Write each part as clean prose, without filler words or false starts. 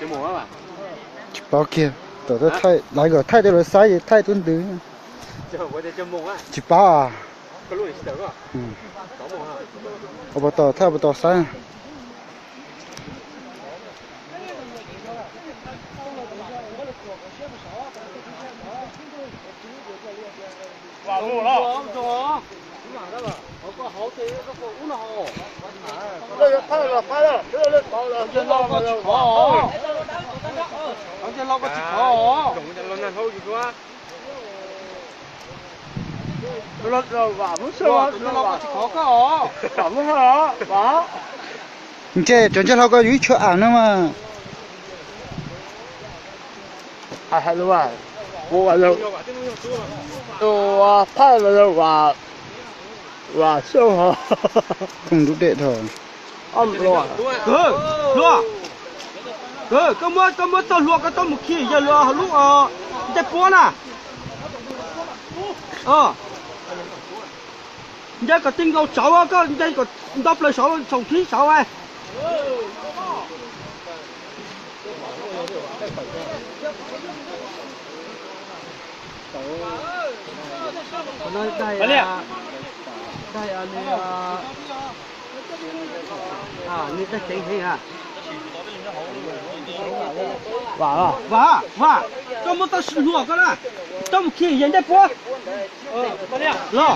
Chữ mùa á bà. bao kia tao đã thay lại gọi thay được rồi sai thay tuần thứ Chữ mùa chữ mùa á. chỉ bao à Có lúa gì đó. Có mùa hả? ở tao thay tao sai Vào mùa đó. Có hậu thì có uống nó hồ. Đây phá rồi. Trên lo có chịu khó. Trên lo có chịu khó. Dùng trên lo nhanh thôi gì quá. Lo rồi vào muốn sao? Trên lo có chịu khó có. Cảm ơn hả? Đó. chơi chọn chơi có dưới chỗ ăn nữa mà hay đúng rồi. Cô vào đâu? Tôi phá rồi và sâu hả? không đủ để thôi Lúa. Có mới tao lúa cái tao một khi giờ lúa lúc chạy búa nè. Giờ có tinh cầu sáu á, có giờ có đắp lại sáu khí sáu ai. Đây đâyนี่ได้เจ๋งให้ฮะว่าก็มันต้องหัวกันนะต้องขี่ยันได้ปุ๊บรอ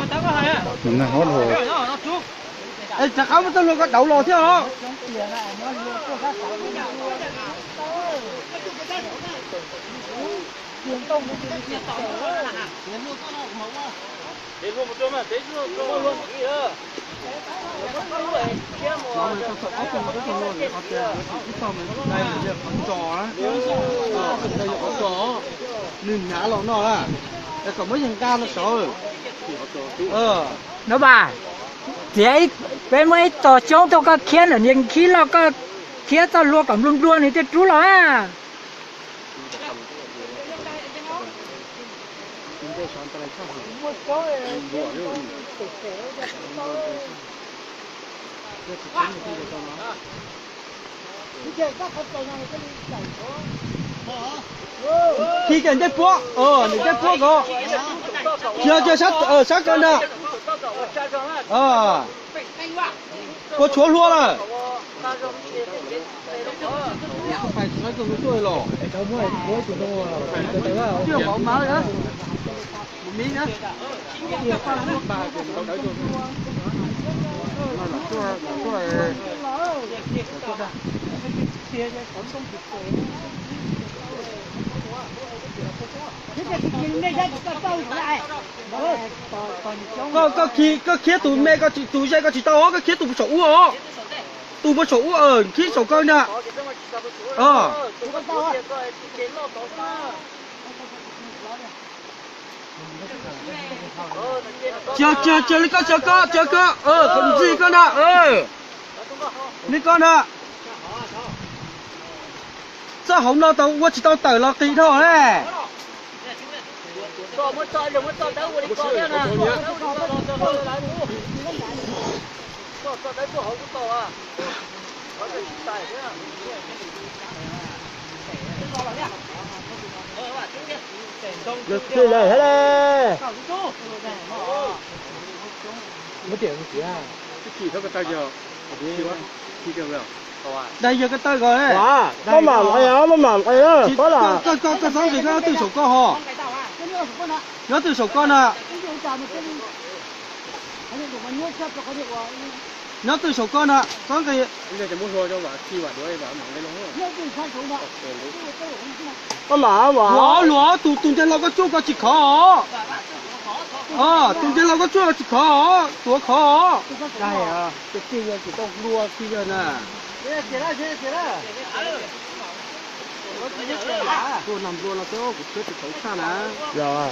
mình là hót hồไอ้จะเขามันต้องลงกับเต่ารอเที่ยวเหรอđể luôn một chỗ mà để luôn cái gì đó nó mình có ốc trong cái con luôn để có tiền cái sau mình đây là con trò đó đây là con trò nên nhả lỏng nó là đây còn mấy thằng cao nó sợ nó bà thì ấy bên mấy tòa chống tôi có khiến ở những khí là có khiến tao luôn cầm luôn luôn thì tôi chú nó à khi cần chết búa để chết búa có chưa sát cân nè có chúa luôn rồi phải nói cùng với tôi rồi chưa bỏ máu nữa một miếng nữa có khía tụi mẹ có tụi dây có chỉ tao có khía tụi sổ ó tụi bữa sổ ở khía sổ con nè chờ lấy có còn gì con nè lấy con nè sao không lo tao chỉ tao tờ lo tí thôi nè Được chơi lời hết đấy. mấy tiền gì à Chỉ thôi cái tay giờ. Chỉ được rồi. đây giờ cái tay rồi đấy Nó mỏng cái đó, có là có sao gì nó từ sổ con hò nó từ sổ con à nó từ sổ con à có cái bây giờ muốn rồi cho bà chi bà đuổi bà mỏng cái lỗ. Có mà lúa tụi trên nó có chút có chỉ khó tụi trên nó có chút chỉ khó tuổi khó đây à cái kia chỉต้องđua kia nè cô nằm cô là cái ô của cái khẩu xa nè rồi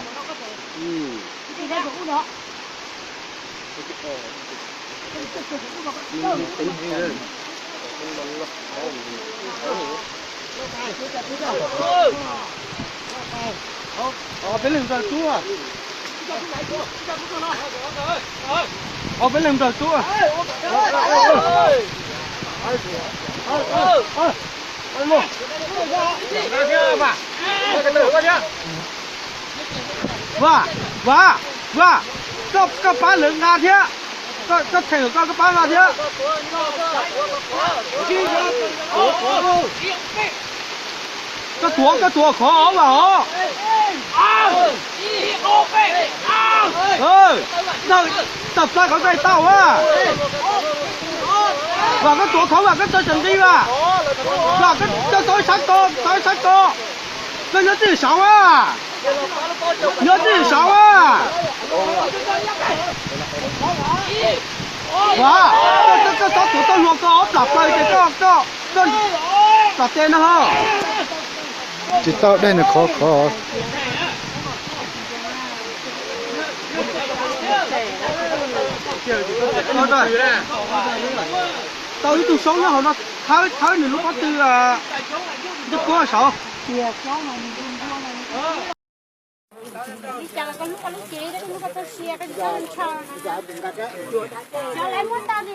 bên lưng rồi chú à bên lưng rồi chú à 哇，个班人拿铁，个车个班拿铁。个多可好嘛哦。那tập ra có cây tàu á. Và cái tổ khẩu và cái tôi chuẩn bị mà. Và cái tôi sát cô. Cái nhớ tự sống á. Và cái tôi luộc có ốp lặp lại cái đặt tên nó hả? Chỉ tao đây là khó. Rồi. Tao đi từ sống nó nó thái này lúc có từ rất có sợ. Đi chợ con lúc chế đấy, lúc có xe cái con chờ. Chờ lấy muốn tao đi.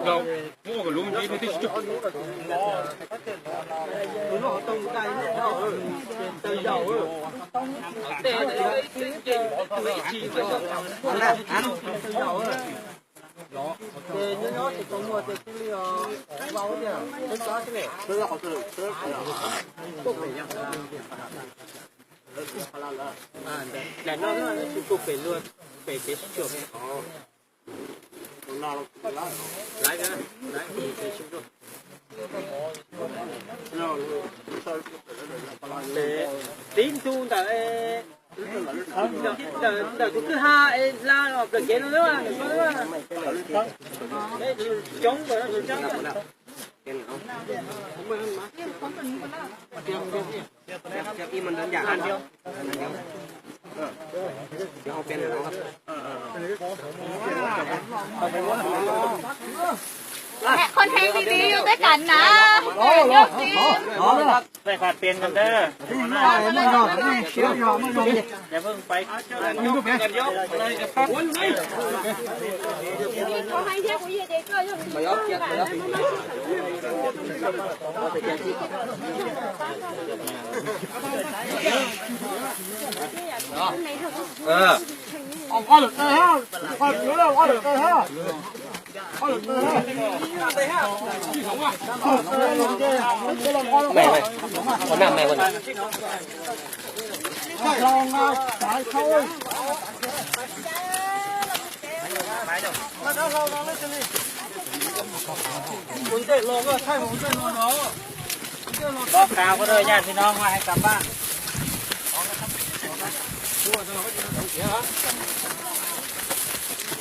đâu mua cái lúa gì thì chụp để nó chụp về luôn về cái chụp lái cái lái về chụp luôn để tính thu tại đợi thứ hai la học được cái nó nữa đấy chống rồi nó chống im mình đơn giản ăn chưa chứ không quen được đâu Mẹ con thấy video tới cảnh nè.ไปขาดเปลี่ยนกันเด้ออย่าเพิ่งไปกันยกเลยจะพัก Có hay thế của gì để cơ cho mình. Con được cây ha, con nhớ đâu con được cây ha. Mày có nằm mày còn Phải thôi. Muốn chạy lò cơ, thay muốn chạy lò nó. บอกข่าวก็เลยญาติพี่น้องว่าให้กลับบ้าน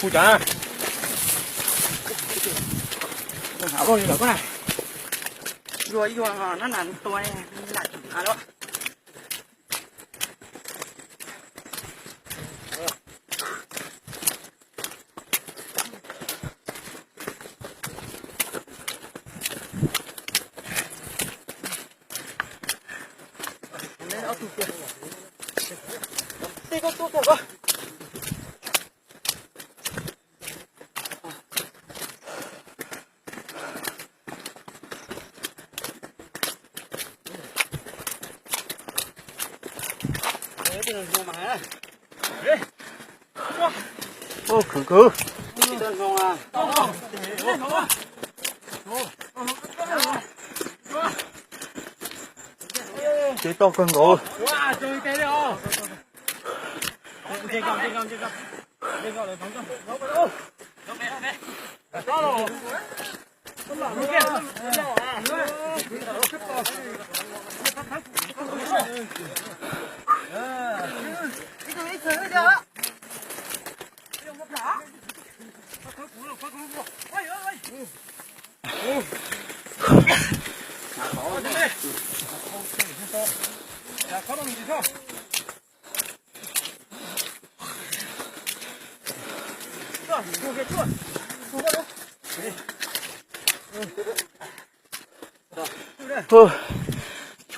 ผู้จ้าหาบ่อยู่หรอป่ะยัวนั่นน่ะตัวนี่หนักแล้วÔ, cứ. Chỉ to con gỗ. wow chơi cái đó chơi con rồi phóng con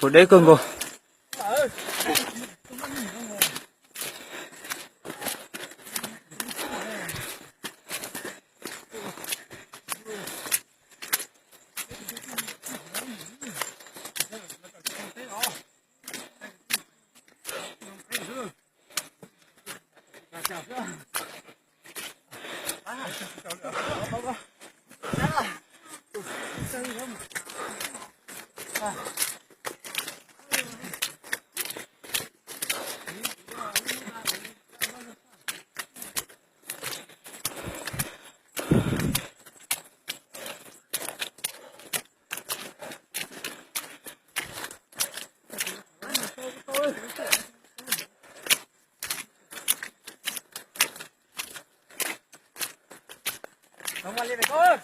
Chỗ đấy con gỗ. Không qua lên này con.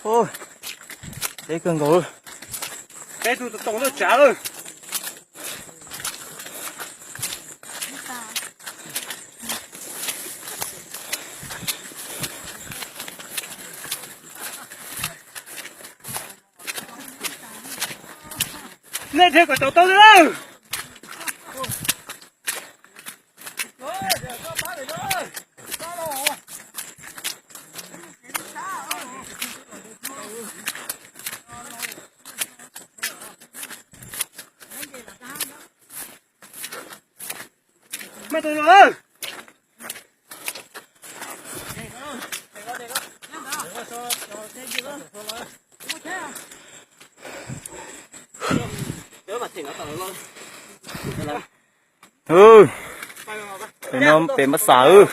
Ôi, đấy cường gỗ. Cái tụi tổng nó trả rồi. Lên theo quả tàu tàu nữa. Mày tụi nó. Ừ, phải nó phải mất sợ.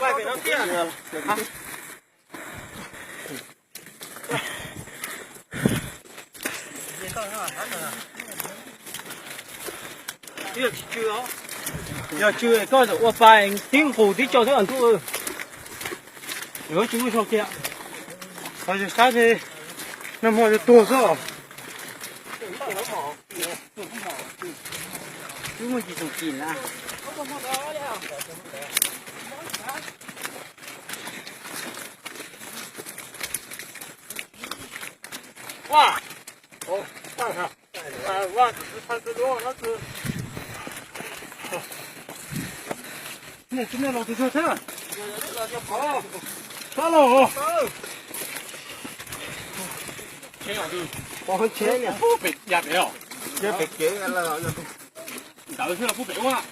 Giờ chưa coi được phải tiếng hồ tí cho thế ẩn thu. Nếu chú cho kia, bây giờ sao thì năm hồi to rồi. Chú mới chỉ dùng kín à. Wow, oh, wow,它这多，那是。này chúng ta làm từ sao thế à? Sao rồi? Có hơn chế nè. Phú bịch giặt đấy hả? Chế bịch chế là đợi thế là phú bịch quá.